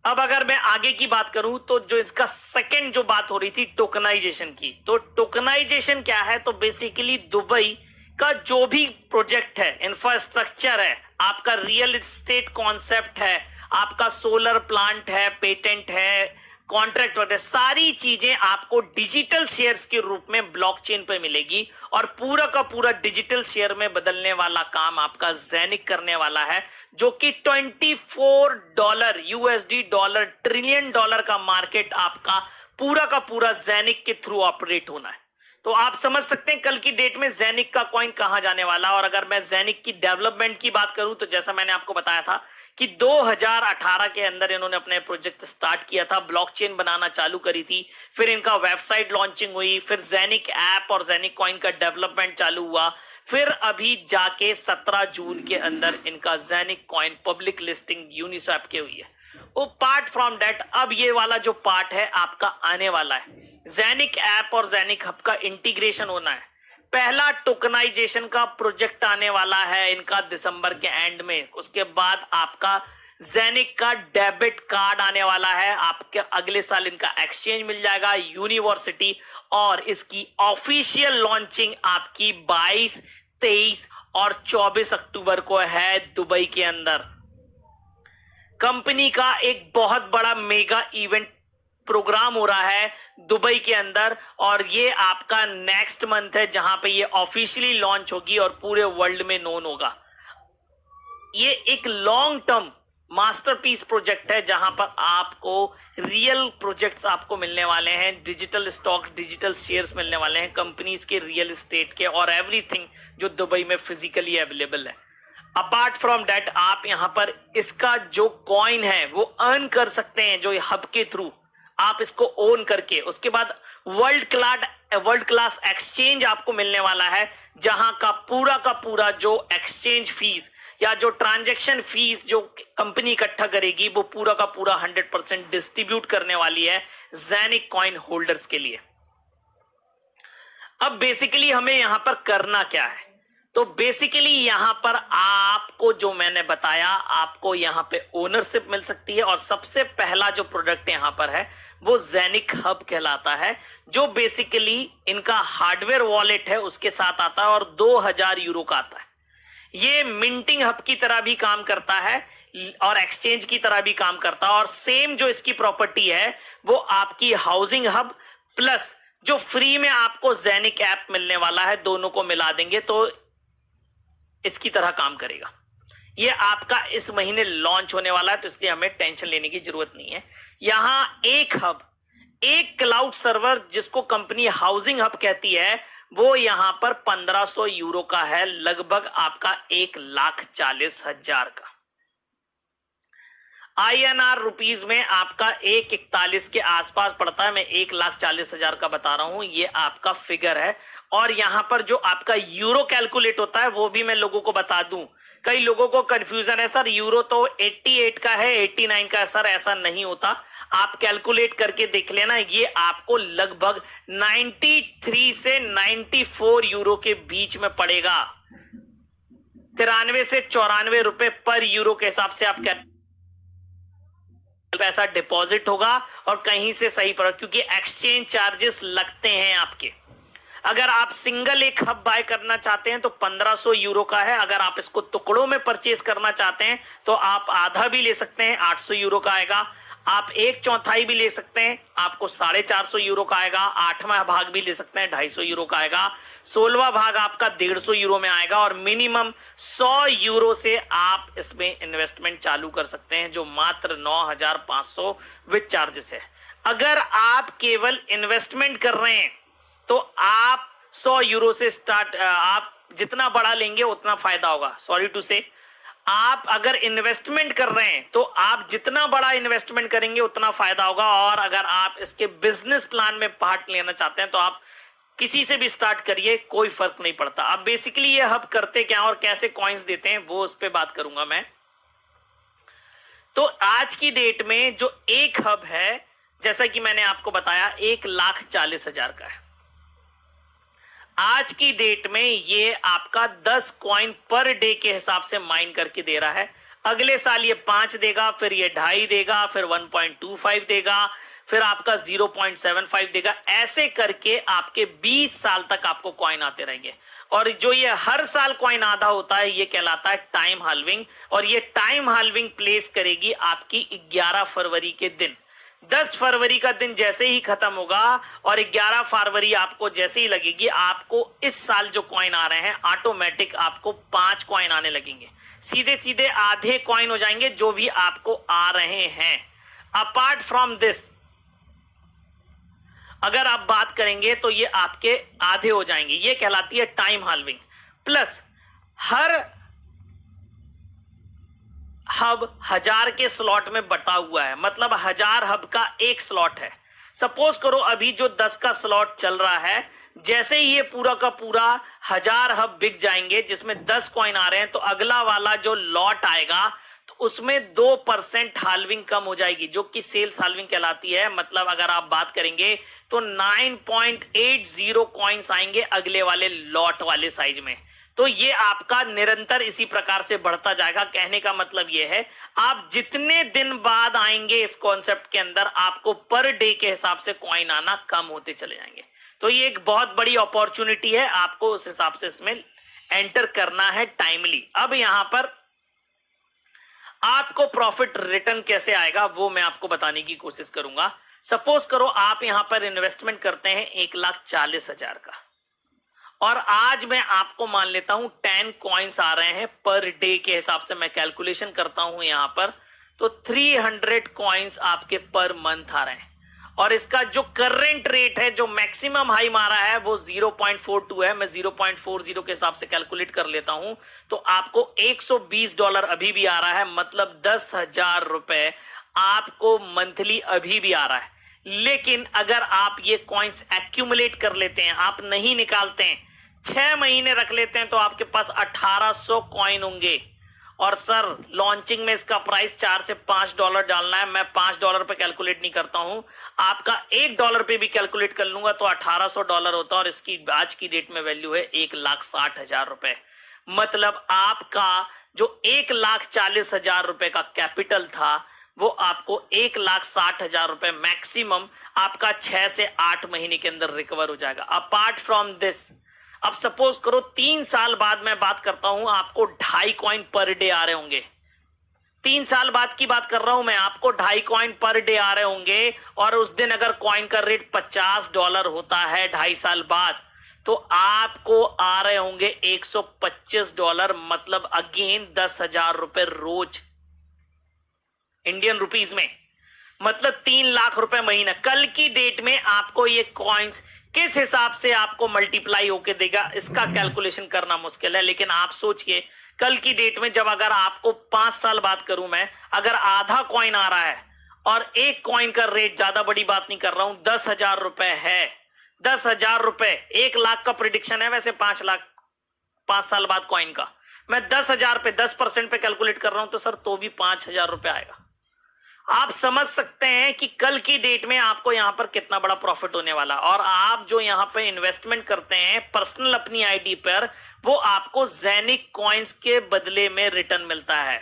अब अगर मैं आगे की बात करूं, तो जो इसका सेकंड जो बात हो रही थी टोकनाइजेशन की, तो टोकनाइजेशन क्या है? तो बेसिकली दुबई का जो भी प्रोजेक्ट है, इंफ्रास्ट्रक्चर है, आपका रियल एस्टेट कॉन्सेप्ट है, आपका सोलर प्लांट है, पेटेंट है, कॉन्ट्रैक्ट वगैरह, सारी चीजें आपको डिजिटल शेयर्स के रूप में ब्लॉकचेन पे मिलेगी, और पूरा का पूरा डिजिटल शेयर में बदलने वाला काम आपका ज़ेनिक करने वाला है, जो कि $24 यूएसडी ट्रिलियन डॉलर का मार्केट आपका पूरा का पूरा ज़ेनिक के थ्रू ऑपरेट होना है। तो आप समझ सकते हैं कल की डेट में ज़ेनिक का कॉइन कहां जाने वाला। और अगर मैं ज़ेनिक की डेवलपमेंट की बात करूं, तो जैसा मैंने आपको बताया था कि 2018 के अंदर इन्होंने अपने प्रोजेक्ट स्टार्ट किया था, ब्लॉकचेन बनाना चालू करी थी, फिर इनका वेबसाइट लॉन्चिंग हुई, फिर ज़ेनिक ऐप और ज़ेनिक कॉइन का डेवलपमेंट चालू हुआ, फिर अभी जाके 17 जून के अंदर इनका ज़ेनिक कॉइन पब्लिक लिस्टिंग यूनिस्वैप के हुई है। अपार्ट फ्रॉम दैट, अब ये वाला जो पार्ट है आपका आने वाला है, ज़ेनिक ऐप और ज़ेनिक हब का इंटीग्रेशन होना है। पहला टोकनाइजेशन का प्रोजेक्ट आने वाला है इनका दिसंबर के एंड में। उसके बाद आपका जेनिक का डेबिट कार्ड आने वाला है आपके, अगले साल इनका एक्सचेंज मिल जाएगा यूनिवर्सिटी, और इसकी ऑफिशियल लॉन्चिंग आपकी 22, 23 और 24 अक्टूबर को है दुबई के अंदर। कंपनी का एक बहुत बड़ा मेगा इवेंट प्रोग्राम हो रहा है दुबई के अंदर, और ये आपका नेक्स्ट मंथ है जहां पे ये ऑफिशियली लॉन्च होगी और पूरे वर्ल्ड में नोन होगा। ये एक लॉन्ग टर्म मास्टरपीस प्रोजेक्ट है जहां पर आपको रियल प्रोजेक्ट्स आपको मिलने वाले हैं, डिजिटल स्टॉक, डिजिटल शेयर्स मिलने वाले हैं कंपनीज के, रियल एस्टेट के, और एवरीथिंग जो दुबई में फिजिकली अवेलेबल है। अपार्ट फ्रॉम दैट आप यहां पर इसका जो कॉइन है वो अर्न कर सकते हैं, जो हब के थ्रू आप इसको ओन करके। उसके बाद वर्ल्ड क्लास एक्सचेंज आपको मिलने वाला है, जहां का पूरा जो एक्सचेंज फीस या जो ट्रांजैक्शन फीस जो कंपनी इकट्ठा करेगी वो पूरा का पूरा 100% डिस्ट्रीब्यूट करने वाली है जेनिक कॉइन होल्डर्स के लिए। अब बेसिकली हमें यहां पर करना क्या है, तो बेसिकली यहां पर आपको जो मैंने बताया, आपको यहां पे ओनरशिप मिल सकती है, और सबसे पहला जो प्रोडक्ट यहां पर है वो जेनिक हब कहलाता है, जो बेसिकली इनका हार्डवेयर वॉलेट है उसके साथ आता है और 2000 यूरो का आता है। ये मिंटिंग हब की तरह भी काम करता है और एक्सचेंज की तरह भी काम करता है, और सेम जो इसकी प्रॉपर्टी है वो आपकी हाउसिंग हब प्लस जो फ्री में आपको जेनिक ऐप मिलने वाला है, दोनों को मिला देंगे तो इसकी तरह काम करेगा। ये आपका इस महीने लॉन्च होने वाला है, तो इसलिए हमें टेंशन लेने की जरूरत नहीं है। यहां एक हब, एक क्लाउड सर्वर जिसको कंपनी हाउसिंग हब कहती है, वो यहां पर 1500 यूरो का है, लगभग आपका 1,40,000 का। INR रुपीज में आपका 141 के आसपास पड़ता है, मैं 1,40,000 का बता रहा हूं, ये आपका फिगर है। और यहां पर जो आपका यूरो कैलकुलेट होता है वो भी मैं लोगों को बता दूं, कई लोगों को कंफ्यूजन है, सर यूरो तो 88 का है, 89 का है। सर ऐसा नहीं होता, आप कैलकुलेट करके देख लेना, ये आपको लगभग 93 से 94 यूरो के बीच में पड़ेगा। 93 से 94 रुपए पर यूरो के हिसाब से आप पैसा डिपॉजिट होगा, और कहीं से सही पड़ा, क्योंकि एक्सचेंज चार्जेस लगते हैं आपके। अगर आप सिंगल एक हब बाय करना चाहते हैं तो 1500 यूरो का है, अगर आप इसको टुकड़ों में परचेज करना चाहते हैं तो आप आधा भी ले सकते हैं, 800 यूरो का आएगा। आप 1/4 भी ले सकते हैं, आपको 450 यूरो का आएगा। 8वां भाग भी ले सकते हैं, 250 यूरो का आएगा। 16वां भाग आपका 150 यूरो में आएगा, और मिनिमम 100 यूरो से आप इसमें इन्वेस्टमेंट चालू कर सकते हैं, जो मात्र 9,500 विद चार्जेस है। अगर आप केवल इन्वेस्टमेंट कर रहे हैं तो आप 100 यूरो से स्टार्ट, आप जितना बड़ा लेंगे उतना फायदा होगा। सॉरी टू से, आप अगर इन्वेस्टमेंट कर रहे हैं तो आप जितना बड़ा इन्वेस्टमेंट करेंगे उतना फायदा होगा, और अगर आप इसके बिजनेस प्लान में पार्ट लेना चाहते हैं तो आप किसी से भी स्टार्ट करिए, कोई फर्क नहीं पड़ता। अब बेसिकली ये हब करते क्या और कैसे कॉइन्स देते हैं वो उस पर बात करूंगा मैं। तो आज की डेट में जो एक हब है, जैसा कि मैंने आपको बताया, 1,40,000 का है। आज की डेट में ये आपका 10 कॉइन पर डे के हिसाब से माइन करके दे रहा है। अगले साल ये 5 देगा, फिर ये 2.5 देगा, फिर 1.25 देगा, फिर आपका 0.75 देगा। ऐसे करके आपके 20 साल तक आपको कॉइन आते रहेंगे। और जो ये हर साल कॉइन आधा होता है ये कहलाता है टाइम हाल्विंग, और ये टाइम हाल्विंग प्लेस करेगी आपकी 11 फरवरी के दिन। 10 फरवरी का दिन जैसे ही खत्म होगा और 11 फरवरी आपको जैसे ही लगेगी, आपको इस साल जो कॉइन आ रहे हैं ऑटोमेटिक आपको 5 कॉइन आने लगेंगे, सीधे सीधे आधे कॉइन हो जाएंगे जो भी आपको आ रहे हैं। अपार्ट फ्रॉम दिस अगर आप बात करेंगे तो ये आपके आधे हो जाएंगे, ये कहलाती है टाइम हाल्विंग। प्लस हर हब 1000 के स्लॉट में बटा हुआ है, मतलब 1000 हब का एक स्लॉट है। सपोज करो अभी जो 10 का स्लॉट चल रहा है, जैसे ही ये पूरा का पूरा 1000 हब बिक जाएंगे जिसमें 10 कॉइन आ रहे हैं, तो अगला वाला जो लॉट आएगा तो उसमें 2% हाल्विंग कम हो जाएगी, जो कि सेल्स हाल्विंग कहलाती है। मतलब अगर आप बात करेंगे तो 9.80 कॉइन्स आएंगे अगले वाले लॉट वाले साइज में। तो ये आपका निरंतर इसी प्रकार से बढ़ता जाएगा। कहने का मतलब ये है, आप जितने दिन बाद आएंगे इस कॉन्सेप्ट के अंदर, आपको पर डे के हिसाब से कॉइन आना कम होते चले जाएंगे। तो ये एक बहुत बड़ी अपॉर्चुनिटी है, आपको उस हिसाब से इसमें एंटर करना है टाइमली। अब यहां पर आपको प्रॉफिट रिटर्न कैसे आएगा वो मैं आपको बताने की कोशिश करूंगा। सपोज करो आप यहां पर इन्वेस्टमेंट करते हैं 1,40,000 का, और आज मैं आपको मान लेता हूं 10 कॉइन्स आ रहे हैं पर डे के हिसाब से। मैं कैलकुलेशन करता हूं यहां पर, तो 300 कॉइन्स आपके पर मंथ आ रहे हैं, और इसका जो करंट रेट है, जो मैक्सिमम हाई मारा है, वो 0.42 है। मैं 0.40 के हिसाब से कैलकुलेट कर लेता हूं, तो आपको $120 अभी भी आ रहा है, मतलब 10,000 रुपए आपको मंथली अभी भी आ रहा है। लेकिन अगर आप ये कॉइन्स एक्यूमुलेट कर लेते हैं, आप नहीं निकालते हैं, 6 महीने रख लेते हैं, तो आपके पास 1800 कॉइन होंगे। और सर लॉन्चिंग में इसका प्राइस $4 से $5 डालना है, मैं $5 पे कैलकुलेट नहीं करता हूं, आपका $1 पे भी कैलकुलेट कर लूंगा तो $1800 होता है, और इसकी आज की डेट में वैल्यू है 1,60,000 रुपए। मतलब आपका जो 1,40,000 रुपए का कैपिटल था, वो आपको 1,60,000 रुपए मैक्सिमम आपका 6 से 8 महीने के अंदर रिकवर हो जाएगा। अपार्ट फ्रॉम दिस, अब सपोज करो 3 साल बाद मैं बात करता हूं, आपको 2.5 कॉइन पर डे आ रहे होंगे। 3 साल बाद की बात कर रहा हूं मैं, आपको 2.5 कॉइन पर डे आ रहे होंगे, और उस दिन अगर कॉइन का रेट $50 होता है 2.5 साल बाद, तो आपको आ रहे होंगे $125, मतलब अगेन 10,000 रुपए रोज इंडियन रुपीज में, मतलब 3 लाख रुपए महीना। कल की डेट में आपको ये कॉइन्स किस हिसाब से आपको मल्टीप्लाई होके देगा, इसका कैलकुलेशन करना मुश्किल है। लेकिन आप सोचिए, कल की डेट में जब अगर आपको 5 साल बात करूं मैं, अगर आधा कॉइन आ रहा है और एक कॉइन का रेट, ज्यादा बड़ी बात नहीं कर रहा हूं, 10,000 रुपए है, 10,000 रुपए, 1 लाख का प्रिडिक्शन है वैसे 5 लाख 5 साल बाद कॉइन का, मैं 10,000 पे 10% पे कैलकुलेट कर रहा हूं, तो सर तो भी 5,000 रुपए आएगा। आप समझ सकते हैं कि कल की डेट में आपको यहां पर कितना बड़ा प्रॉफिट होने वाला। और आप जो यहां पर इन्वेस्टमेंट करते हैं पर्सनल अपनी आईडी पर, वो आपको जेनिक कॉइन्स के बदले में रिटर्न मिलता है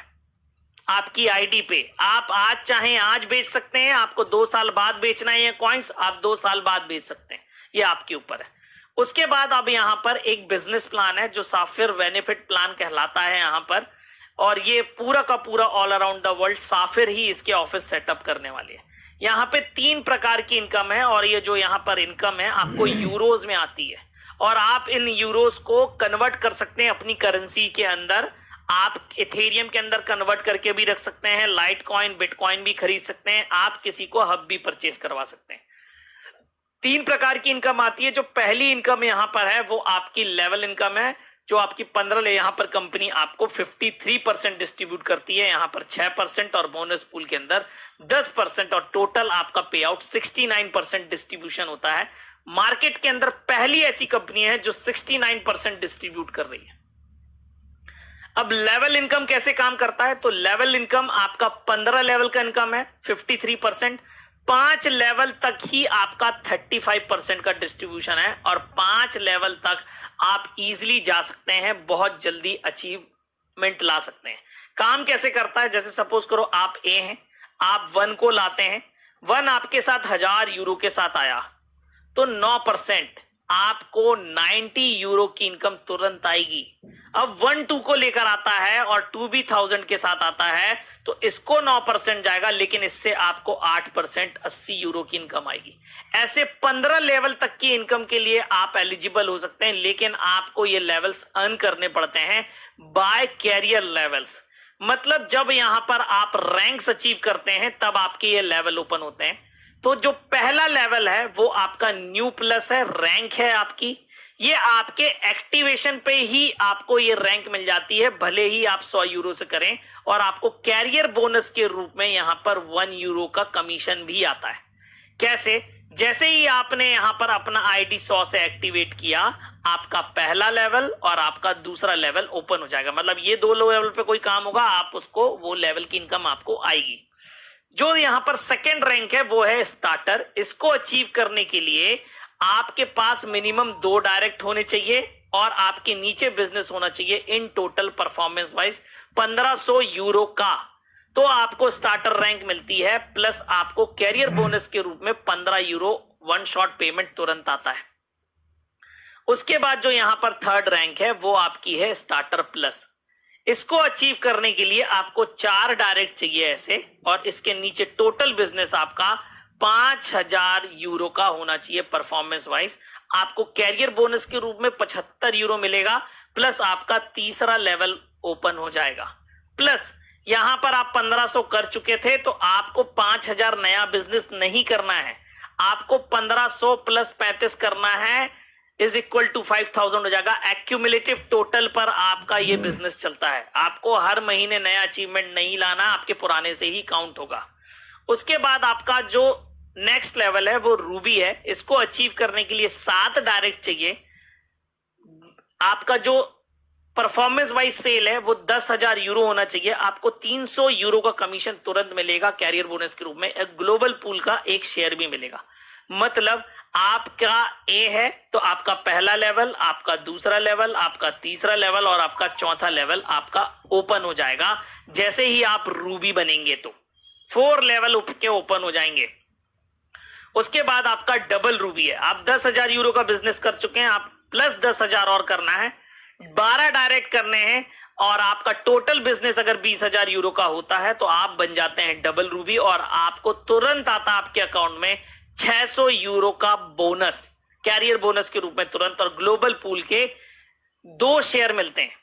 आपकी आईडी पे। आप आज चाहें आज बेच सकते हैं, आपको 2 साल बाद बेचना है ये कॉइन्स, आप 2 साल बाद बेच सकते हैं, ये आपके ऊपर है। उसके बाद अब यहां पर एक बिजनेस प्लान है जो साफिर बेनिफिट प्लान कहलाता है यहां पर, और ये पूरा का पूरा ऑल अराउंड द वर्ल्ड साफिर ही इसके ऑफिस सेटअप करने वाली है। यहाँ पे 3 प्रकार की इनकम है, और ये जो यहाँ पर इनकम है आपको यूरोज में आती है, और आप इन यूरोज को कन्वर्ट कर सकते हैं अपनी करेंसी के अंदर। आप इथेरियम के अंदर कन्वर्ट करके भी रख सकते हैं, लाइट कॉइन बिटकॉइन भी खरीद सकते हैं, आप किसी को हब भी परचेज करवा सकते हैं। 3 प्रकार की इनकम आती है। जो पहली इनकम यहाँ पर है वो आपकी लेवल इनकम है, जो आपकी 15 यहां पर कंपनी आपको 53% डिस्ट्रीब्यूट करती है, यहां पर 6% और बोनस पूल के अंदर 10%, और टोटल आपका पे आउट 69% डिस्ट्रीब्यूशन होता है। मार्केट के अंदर पहली ऐसी कंपनी है जो 69% डिस्ट्रीब्यूट कर रही है। अब लेवल इनकम कैसे काम करता है, तो लेवल इनकम आपका 15 लेवल का इनकम है 53%, 5 लेवल तक ही आपका 35% का डिस्ट्रीब्यूशन है, और 5 लेवल तक आप इजीली जा सकते हैं, बहुत जल्दी अचीवमेंट ला सकते हैं। काम कैसे करता है, जैसे सपोज करो आप ए हैं, आप 1 को लाते हैं, 1 आपके साथ 1000 यूरो के साथ आया, तो 9% आपको 90 यूरो की इनकम तुरंत आएगी। अब 1 2 को लेकर आता है और 2 भी 1000 के साथ आता है, तो इसको 9% जाएगा, लेकिन इससे आपको 8% 80 यूरो की इनकम आएगी। ऐसे 15 लेवल तक की इनकम के लिए आप एलिजिबल हो सकते हैं, लेकिन आपको ये लेवल्स अर्न करने पड़ते हैं बाय कैरियर लेवल्स। मतलब जब यहां पर आप रैंक्स अचीव करते हैं तब आपके ये लेवल ओपन होते हैं। तो जो पहला लेवल है वो आपका न्यू प्लस है, रैंक है आपकी, ये आपके एक्टिवेशन पे ही आपको ये रैंक मिल जाती है, भले ही आप 100 यूरो से करें, और आपको कैरियर बोनस के रूप में यहां पर 1 यूरो का कमीशन भी आता है। कैसे, जैसे ही आपने यहां पर अपना आईडी 100 से एक्टिवेट किया, आपका पहला लेवल और आपका दूसरा लेवल ओपन हो जाएगा। मतलब ये 2 लेवल पे कोई काम होगा, आप उसको वो लेवल की इनकम आपको आएगी। जो यहां पर सेकेंड रैंक है वो है स्टार्टर। इसको अचीव करने के लिए आपके पास मिनिमम 2 डायरेक्ट होने चाहिए, और आपके नीचे बिजनेस होना चाहिए in total performance wise 1500 euro का, तो आपको स्टार्टर रैंक मिलती है, प्लस आपको कैरियर बोनस के रूप में 15 यूरो वन शॉट पेमेंट तुरंत आता है। उसके बाद जो यहां पर थर्ड रैंक है वो आपकी है स्टार्टर प्लस। इसको अचीव करने के लिए आपको 4 डायरेक्ट चाहिए ऐसे, और इसके नीचे टोटल बिजनेस आपका 5000 यूरो का होना चाहिए परफॉर्मेंस वाइज। आपको कैरियर बोनस के रूप में 75 यूरो मिलेगा, प्लस आपका तीसरा लेवल ओपन हो जाएगा। प्लस यहां पर आप 1500 कर चुके थे, तो आपको 5000 नया बिजनेस नहीं करना है, आपको 1500 प्लस 35 करना है, इज इक्वल टू 5000 हो जाएगा। एक्यूमुलेटिव टोटल पर आपका ये बिजनेस चलता है, आपको हर महीने नया अचीवमेंट नहीं लाना, आपके पुराने से ही काउंट होगा। उसके बाद आपका जो नेक्स्ट लेवल है वो रूबी है। इसको अचीव करने के लिए 7 डायरेक्ट चाहिए। आपका जो परफॉर्मेंस वाइज सेल है वो 10,000 यूरो होना चाहिए। आपको 300 यूरो का कमीशन तुरंत मिलेगा कैरियर बोनस के रूप में। एक ग्लोबल पूल का एक शेयर भी मिलेगा। मतलब आपका ए है तो आपका पहला लेवल, आपका दूसरा लेवल, आपका तीसरा लेवल और आपका चौथा लेवल आपका ओपन हो जाएगा जैसे ही आप रूबी बनेंगे। तो 4 लेवल के ओपन हो जाएंगे। उसके बाद आपका डबल रूबी है। आप 10,000 यूरो का बिजनेस कर चुके हैं, आप प्लस 10,000 और करना है, 12 डायरेक्ट करने हैं, और आपका टोटल बिजनेस अगर 20,000 यूरो का होता है तो आप बन जाते हैं डबल रूबी, और आपको तुरंत आता आपके अकाउंट में 600 यूरो का बोनस कैरियर बोनस के रूप में तुरंत, और ग्लोबल पूल के 2 शेयर मिलते हैं।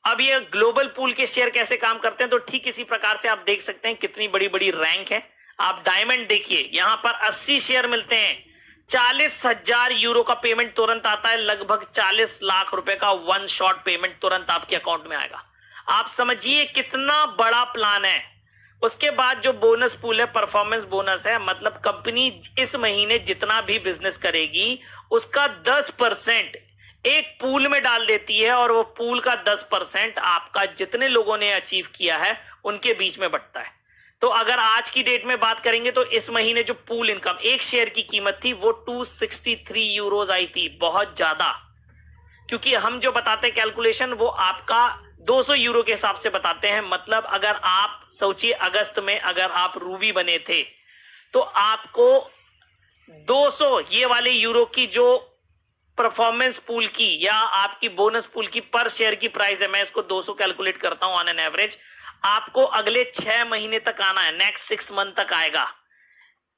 अब ये ग्लोबल पूल के शेयर कैसे काम करते हैं, तो ठीक इसी प्रकार से आप देख सकते हैं कितनी बड़ी बड़ी रैंक है। आप डायमंड देखिए, यहां पर 80 शेयर मिलते हैं, 40,000 यूरो का पेमेंट तुरंत आता है, लगभग 40 लाख रुपए का वन शॉट पेमेंट तुरंत आपके अकाउंट में आएगा। आप समझिए कितना बड़ा प्लान है। उसके बाद जो बोनस पूल है परफॉर्मेंस बोनस है, मतलब कंपनी इस महीने जितना भी बिजनेस करेगी उसका 10% एक पूल में डाल देती है, और वो पूल का 10% आपका जितने लोगों ने अचीव किया है उनके बीच में बंटता है। तो अगर आज की डेट में बात करेंगे तो इस महीने जो पूल इनकम एक शेयर की कीमत थी वो 263 यूरोज आई थी, बहुत ज्यादा। क्योंकि हम जो बताते हैं कैलकुलेशन वो आपका 200 यूरो के हिसाब से बताते हैं। मतलब अगर आप सोचिए अगस्त में अगर आप रूबी बने थे तो आपको 200 ये वाले यूरो की जो परफॉर्मेंस पूल की या आपकी बोनस पूल की पर शेयर की प्राइस है, मैं इसको 200 कैलकुलेट करता हूं ऑन एन एवरेज, आपको अगले 6 महीने तक आना है, नेक्स्ट 6 मंथ तक आएगा।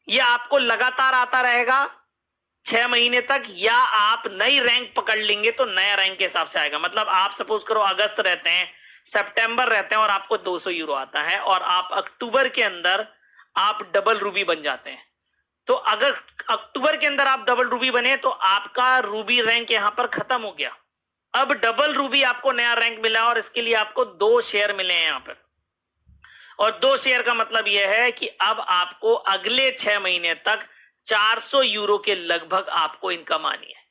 ये आपको लगातार आता रहेगा 6 महीने तक, या आप नई रैंक पकड़ लेंगे तो नया रैंक के हिसाब से आएगा। मतलब आप सपोज करो अगस्त रहते हैं, सितंबर रहते हैं और आपको 200 यूरो आता है, और आप अक्टूबर के अंदर आप डबल रूबी बन जाते हैं। तो अगर अक्टूबर के अंदर आप डबल रूबी बने तो आपका रूबी रैंक यहां पर खत्म हो गया। अब डबल रूबी आपको नया रैंक मिला, और इसके लिए आपको 2 शेयर मिले हैं यहां पर। और 2 शेयर का मतलब यह है कि अब आपको अगले 6 महीने तक 400 यूरो के लगभग आपको इनकम आनी है।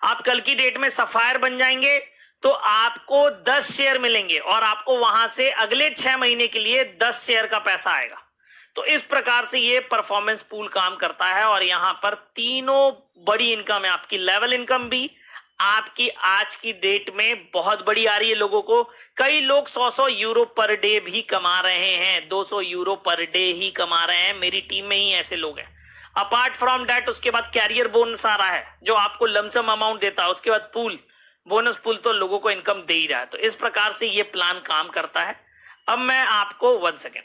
आप कल की डेट में सफायर बन जाएंगे तो आपको 10 शेयर मिलेंगे, और आपको वहां से अगले 6 महीने के लिए 10 शेयर का पैसा आएगा। तो इस प्रकार से ये परफॉर्मेंस पूल काम करता है, और यहां पर तीनों बड़ी इनकम है। आपकी लेवल इनकम भी आपकी आज की डेट में बहुत बड़ी आ रही है लोगों को। कई लोग 100 यूरो पर डे भी कमा रहे हैं, 200 यूरो पर डे ही कमा रहे हैं। मेरी टीम में ही ऐसे लोग हैं। अपार्ट फ्रॉम दैट उसके बाद कैरियर बोनस आ रहा है जो आपको लमसम अमाउंट देता है। उसके बाद पूल बोनस पूल तो लोगों को इनकम दे ही रहा है। तो इस प्रकार से ये प्लान काम करता है। अब मैं आपको 1 सेकेंड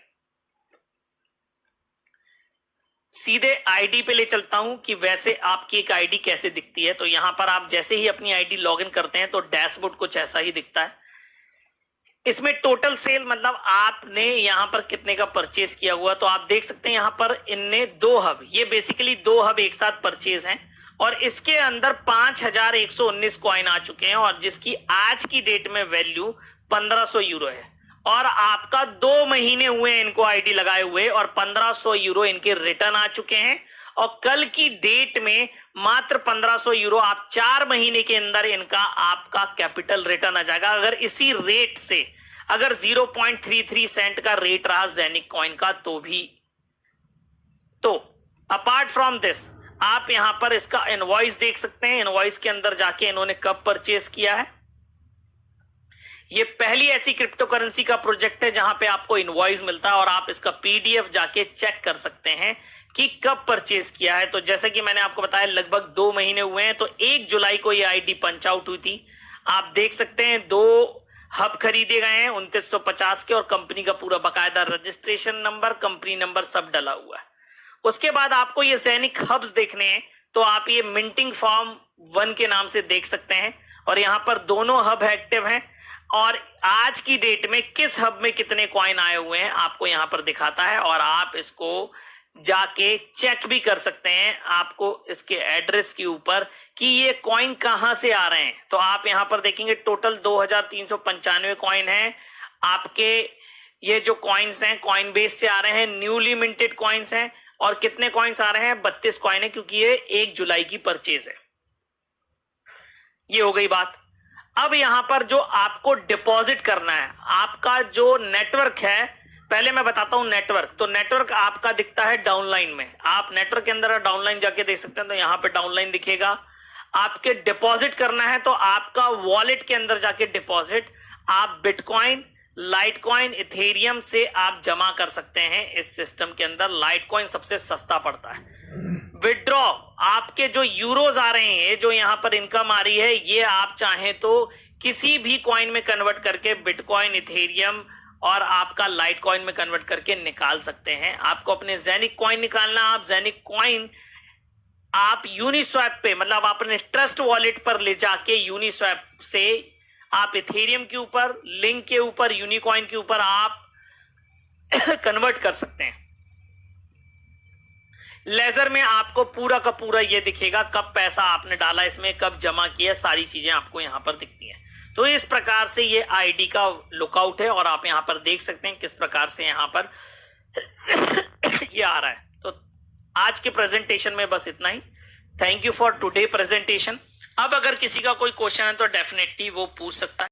सीधे आईडी पे ले चलता हूं कि वैसे आपकी एक आईडी कैसे दिखती है। तो यहां पर आप जैसे ही अपनी आईडी लॉगिन करते हैं तो डैशबोर्ड कुछ ऐसा ही दिखता है। इसमें टोटल सेल मतलब आपने यहां पर कितने का परचेज किया हुआ, तो आप देख सकते हैं यहां पर इनने 2 हब, ये बेसिकली 2 हब एक साथ परचेज हैं, और इसके अंदर 5119 कॉइन आ चुके हैं, और जिसकी आज की डेट में वैल्यू 1500 यूरो है। और आपका 2 महीने हुए इनको आईडी लगाए हुए, और 1500 यूरो इनके रिटर्न आ चुके हैं। और कल की डेट में मात्र 1500 यूरो आप 4 महीने के अंदर इनका आपका कैपिटल रिटर्न आ जाएगा। अगर इसी रेट से अगर 0.33 सेंट का रेट रहा जेनिक कॉइन का तो भी। तो अपार्ट फ्रॉम दिस आप यहां पर इसका इनवॉइस देख सकते हैं। इनवॉइस के अंदर जाके इन्होंने कब परचेस किया है। ये पहली ऐसी क्रिप्टो करेंसी का प्रोजेक्ट है जहां पे आपको इनवॉइस मिलता है और आप इसका पीडीएफ जाके चेक कर सकते हैं कि कब परचेस किया है। तो जैसे कि मैंने आपको बताया लगभग 2 महीने हुए हैं। तो 1 जुलाई को ये आईडी पंच आउट हुई थी। आप देख सकते हैं 2 हब खरीदे गए हैं 2950 के और कंपनी का पूरा बकायदा रजिस्ट्रेशन नंबर, कंपनी नंबर सब डला हुआ है। उसके बाद आपको ये ज़ेनिक हब्स देखने हैं तो आप ये मिंटिंग फॉर्म 1 के नाम से देख सकते हैं और यहां पर दोनों हब एक्टिव हैं और आज की डेट में किस हब में कितने कॉइन आए हुए हैं आपको यहां पर दिखाता है और आप इसको जाके चेक भी कर सकते हैं आपको इसके एड्रेस के ऊपर कि ये कॉइन कहां से आ रहे हैं। तो आप यहां पर देखेंगे टोटल 2395 कॉइन है आपके। ये जो कॉइन्स हैं कॉइन बेस से आ रहे हैं, न्यूली मिंटेड कॉइन्स हैं और कितने कॉइन्स आ रहे हैं 32 कॉइन है क्योंकि ये 1 जुलाई की परचेज है। ये हो गई बात। अब यहां पर जो आपको डिपॉजिट करना है, आपका जो नेटवर्क है, पहले मैं बताता हूं नेटवर्क। तो नेटवर्क आपका दिखता है डाउनलाइन में। आप नेटवर्क के अंदर डाउनलाइन जाके देख सकते हैं तो यहां पे डाउनलाइन दिखेगा। आपके डिपॉजिट करना है तो आपका वॉलेट के अंदर जाके डिपॉजिट आप बिटकॉइन, लाइटकॉइन, इथेरियम से आप जमा कर सकते हैं इस सिस्टम के अंदर। लाइटकॉइन सबसे सस्ता पड़ता है। विड्रॉ आपके जो यूरोज आ रहे हैं, जो यहां पर इनकम आ रही है, ये आप चाहें तो किसी भी कॉइन में कन्वर्ट करके बिटकॉइन, इथेरियम और आपका लाइट कॉइन में कन्वर्ट करके निकाल सकते हैं। आपको अपने ज़ेनिक कॉइन निकालना, आप ज़ेनिक कॉइन आप यूनिस्वैप पे मतलब अपने ट्रस्ट वॉलेट पर ले जाके यूनिस्वैप से आप इथेरियम के ऊपर, लिंक के ऊपर, यूनिकॉइन के ऊपर आप कन्वर्ट कर सकते हैं। लेजर में आपको पूरा का पूरा ये दिखेगा कब पैसा आपने डाला इसमें, कब जमा किया, सारी चीजें आपको यहां पर दिखती हैं। तो इस प्रकार से ये आईडी का लुकआउट है और आप यहां पर देख सकते हैं किस प्रकार से यहां पर ये आ रहा है। तो आज के प्रेजेंटेशन में बस इतना ही। Thank you for today presentation. अब अगर किसी का कोई क्वेश्चन है तो डेफिनेटली वो पूछ सकता है।